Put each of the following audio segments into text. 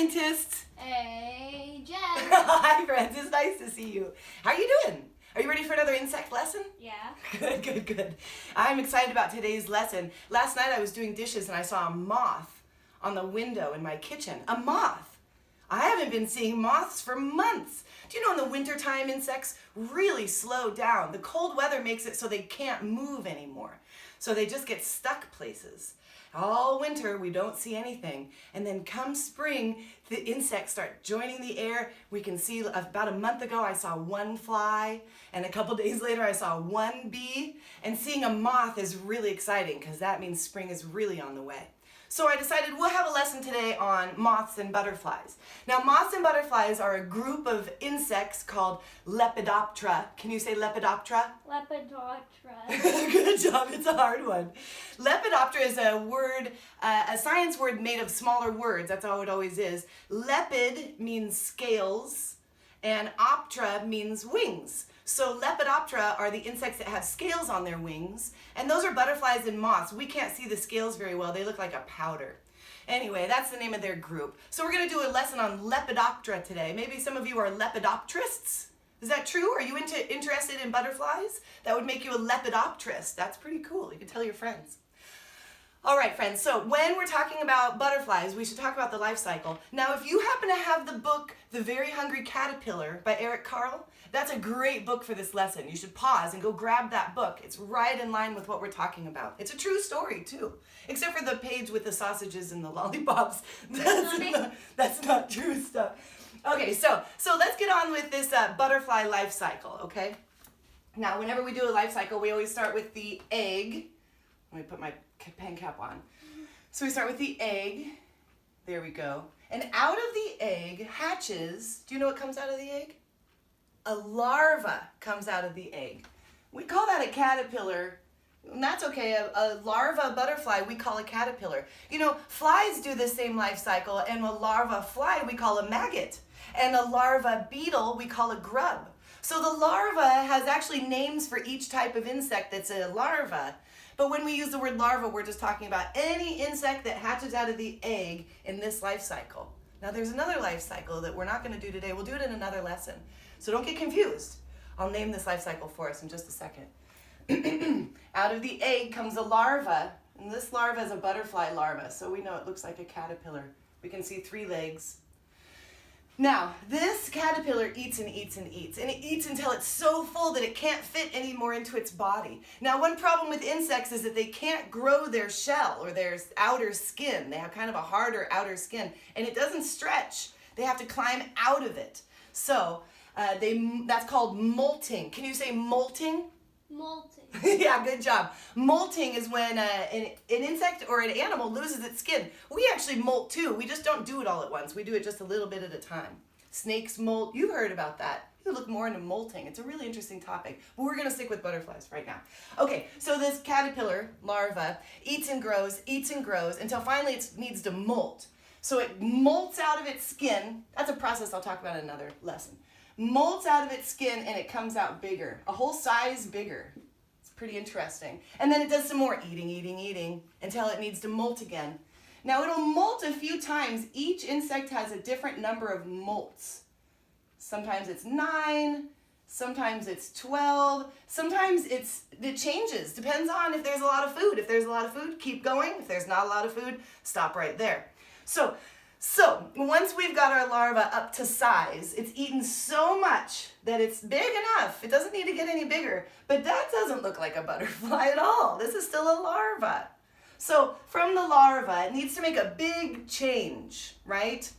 scientists. Hey, Jen. Hi, friends. It's nice to see you. How are you doing? Are you ready for another insect lesson? Yeah. Good. I'm excited about today's lesson. Last night I was doing dishes and I saw a moth on the window in my kitchen. A moth. I haven't been seeing moths for months. Do you know in the wintertime insects really slow down? The cold weather makes it so they can't move anymore. So they just get stuck places. All winter we don't see anything, and then come spring the insects start joining the air. We can see about a month ago I saw one fly, and a couple days later I saw one bee, and seeing a moth is really exciting because that means spring is really on the way. So I decided we'll have a lesson today on moths and butterflies. Now moths and butterflies are a group of insects called Lepidoptera. Can you say Lepidoptera? Lepidoptera. Good job, it's a hard one. Lepidoptera is a word, a science word made of smaller words. That's how it always is. Lepid means scales and optera means wings. So Lepidoptera are the insects that have scales on their wings, and those are butterflies and moths. We can't see the scales very well. They look like a powder. Anyway, that's the name of their group. So we're going to do a lesson on Lepidoptera today. Maybe some of you are lepidopterists. Is that true? Are you interested in butterflies? That would make you a lepidopterist. That's pretty cool. You can tell your friends. All right, friends, so when we're talking about butterflies, we should talk about the life cycle. Now, if you happen to have the book, The Very Hungry Caterpillar by Eric Carle, that's a great book for this lesson. You should pause and go grab that book. It's right in line with what we're talking about. It's a true story, too, except for the page with the sausages and the lollipops. That's not true stuff. Okay, so let's get on with this butterfly life cycle, okay? Now, whenever we do a life cycle, we always start with the egg. Let me put my pen cap on. So we start with the egg. There we go. And out of the egg hatches, do you know what comes out of the egg? A larva comes out of the egg. We call that a caterpillar, and that's okay. A larva butterfly we call a caterpillar. You know, flies do the same life cycle, and a larva fly we call a maggot. And a larva beetle we call a grub. So the larva has actually names for each type of insect that's a larva. But when we use the word larva, we're just talking about any insect that hatches out of the egg in this life cycle. Now there's another life cycle that we're not going to do today. We'll do it in another lesson. So don't get confused. I'll name this life cycle for us in just a second. Out of the egg comes a larva, and this larva is a butterfly larva, so we know it looks like a caterpillar. We can see 3 legs. Now, this caterpillar eats and eats and eats, and it eats until it's so full that it can't fit anymore into its body. Now, one problem with insects is that they can't grow their shell or their outer skin. They have kind of a harder outer skin, and it doesn't stretch. They have to climb out of it. So, that's called molting. Can you say molting? Molting. Yeah, good job. Molting is when an insect or an animal loses its skin. We actually molt too. We just don't do it all at once. We do it just a little bit at a time. Snakes molt. You've heard about that. You look more into molting. It's a really interesting topic. But we're going to stick with butterflies right now. Okay, so this caterpillar larva eats and grows until finally it needs to molt. So it molts out of its skin. That's a process I'll talk about in another lesson. Molts out of its skin and it comes out bigger, a whole size bigger. It's pretty interesting. And then it does some more eating until it needs to molt again. Now it'll molt a few times. Each insect has a different number of molts. Sometimes it's 9, sometimes it's 12, sometimes it changes. Depends on if there's a lot of food. If there's a lot of food, keep going. If there's not a lot of food, stop right there. So once we've got our larva up to size, it's eaten so much that it's big enough. It doesn't need to get any bigger, but that doesn't look like a butterfly at all. This is still a larva. So from the larva, it needs to make a big change, right?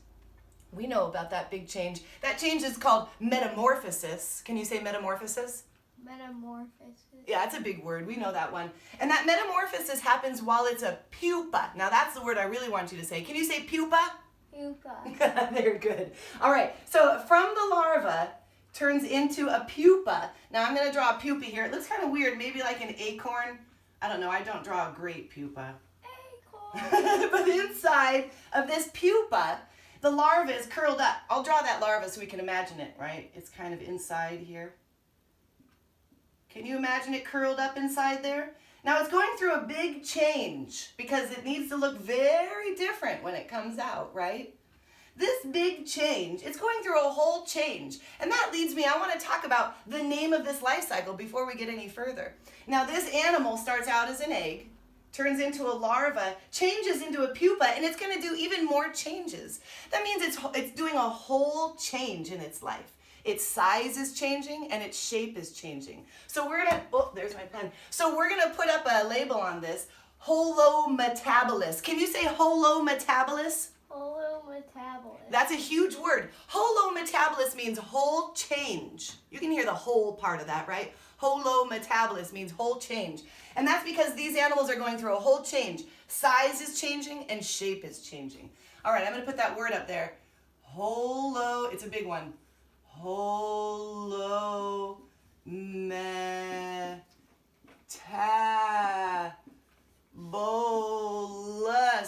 We know about that big change. That change is called metamorphosis. Can you say metamorphosis? Metamorphosis. Yeah, it's a big word. We know that one. And that metamorphosis happens while it's a pupa. Now that's the word I really want you to say. Can you say pupa? Pupa. They're good. All right, so from the larva turns into a pupa. Now I'm going to draw a pupa here. It looks kind of weird, maybe like an acorn. I don't know, I don't draw a great pupa. Acorn. But inside of this pupa, the larva is curled up. I'll draw that larva so we can imagine it, right? It's kind of inside here. Can you imagine it curled up inside there? Now it's going through a big change because it needs to look very different when it comes out, right? this big change, it's going through a whole change. And that leads me, I want to talk about the name of this life cycle before we get any further. Now this animal starts out as an egg, turns into a larva, changes into a pupa, and it's going to do even more changes. That means it's doing a whole change in its life. Its size is changing and its shape is changing. So we're gonna, oh, there's my pen. So we're gonna put up a label on this, Holometabolous. Can you say Holometabolous? Holometabolous. That's a huge word. Holometabolous means whole change. You can hear the whole part of that, right? Holometabolous means whole change. And that's because these animals are going through a whole change. Size is changing and shape is changing. All right, I'm gonna put that word up there. It's a big one. Holometabolous.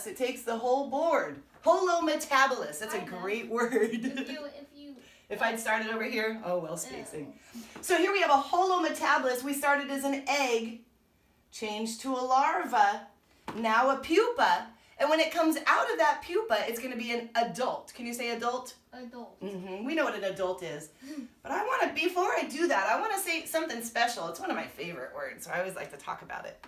It takes the whole board. Holometabolous. That's a great word. If I'd started over here, oh well, spacing. So here we have a holometabolous. We started as an egg, changed to a larva, now a pupa. And when it comes out of that pupa, it's going to be an adult. Can you say adult? Adult. Mm-hmm. We know what an adult is. But I want to, before I do that, I want to say something special. It's one of my favorite words, so I always like to talk about it.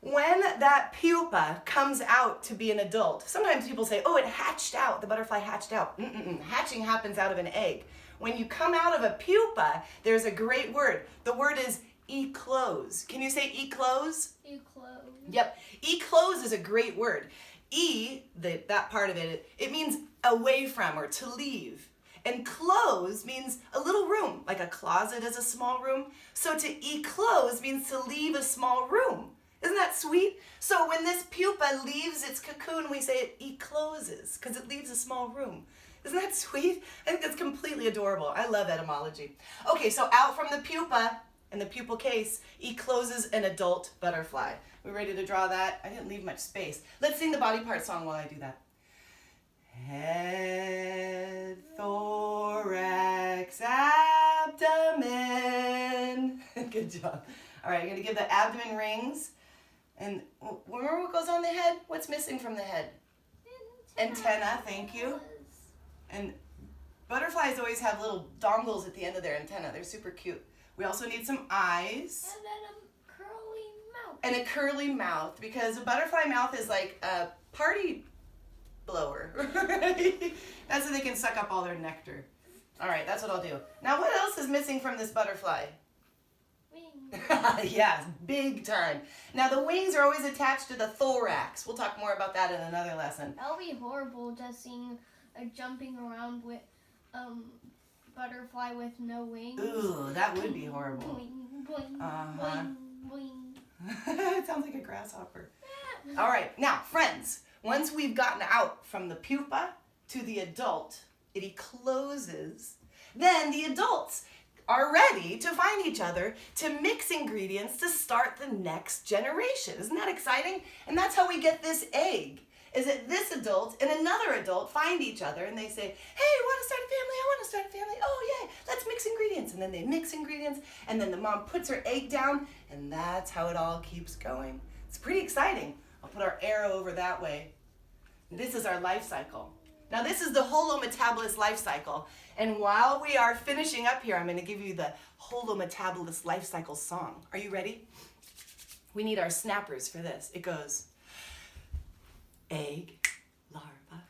When that pupa comes out to be an adult, sometimes people say, oh, it hatched out. The butterfly hatched out. Hatching happens out of an egg. When you come out of a pupa, there's a great word. The word is eclose. Can you say eclose? Eclose. Yep. Eclose is a great word. That part of it, it means away from or to leave. And close means a little room, like a closet is a small room. So to eclose means to leave a small room. Isn't that sweet? So when this pupa leaves its cocoon, we say it ecloses because it leaves a small room. Isn't that sweet? I think that's completely adorable. I love etymology. Okay, so out from the pupa, in the pupal case, ecloses an adult butterfly. We ready to draw that? I didn't leave much space. Let's sing the body part song while I do that. Head, thorax, abdomen. Good job. All right, I'm going to give the abdomen rings. And remember what goes on the head? What's missing from the head? Antenna, thank you. And butterflies always have little dongles at the end of their antenna. They're super cute. We also need some eyes. And then a curly mouth. And a curly mouth, because a butterfly mouth is like a party blower. That's so they can suck up all their nectar. All right, that's what I'll do. Now, what else is missing from this butterfly? Wings. Yes, big time. Now, the wings are always attached to the thorax. We'll talk more about that in another lesson. That would be horrible, just seeing a jumping around with butterfly with no wings. Ooh, that would be horrible. Boing, boing, Uh-huh. boing, It sounds like a grasshopper. All right, now, friends, once we've gotten out from the pupa to the adult, it ecloses, then the adults are ready to find each other to mix ingredients to start the next generation. Isn't that exciting? And that's how we get this egg. Is that this adult and another adult find each other and they say, hey, want to start a family? I want to start a family. Oh, yeah, let's mix ingredients. And then they mix ingredients, and then the mom puts her egg down, and that's how it all keeps going. It's pretty exciting. I'll put our arrow over that way. This is our life cycle. Now, this is the Holometabolous life cycle. And while we are finishing up here, I'm going to give you the Holometabolous life cycle song. Are you ready? We need our snappers for this. It goes, egg, larva,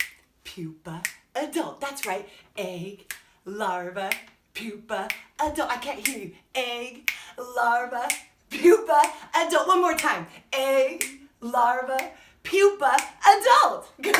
pupa, adult. That's right. Egg, larva, pupa, adult. I can't hear you. Egg, larva, pupa, adult. One more time. Egg, larva, pupa, adult. Good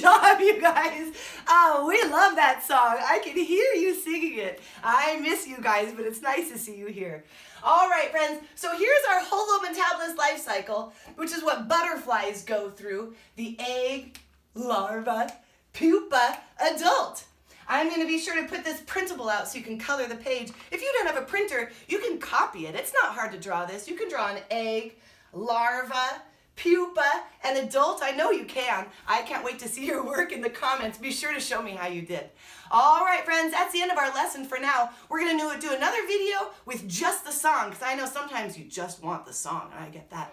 job, you guys. Oh, we love that song. I can hear you singing it. I miss you guys, but it's nice to see you here. All right, friends, so here's our Holometabolous life cycle, which is what butterflies go through. The egg, larva, pupa, adult. I'm going to be sure to put this printable out so you can color the page. If you don't have a printer, you can copy it. It's not hard to draw this. You can draw an egg, larva, pupa, and adult. I know you can. I can't wait to see your work in the comments. Be sure to show me how you did. All right, friends, that's the end of our lesson for now. We're going to do another video with just the song, because I know sometimes you just want the song, and I get that.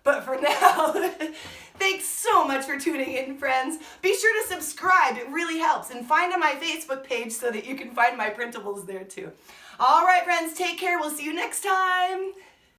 But for now, thanks so much for tuning in, friends. Be sure to subscribe. It really helps. And find on my Facebook page so that you can find my printables there too. All right, friends, take care. We'll see you next time.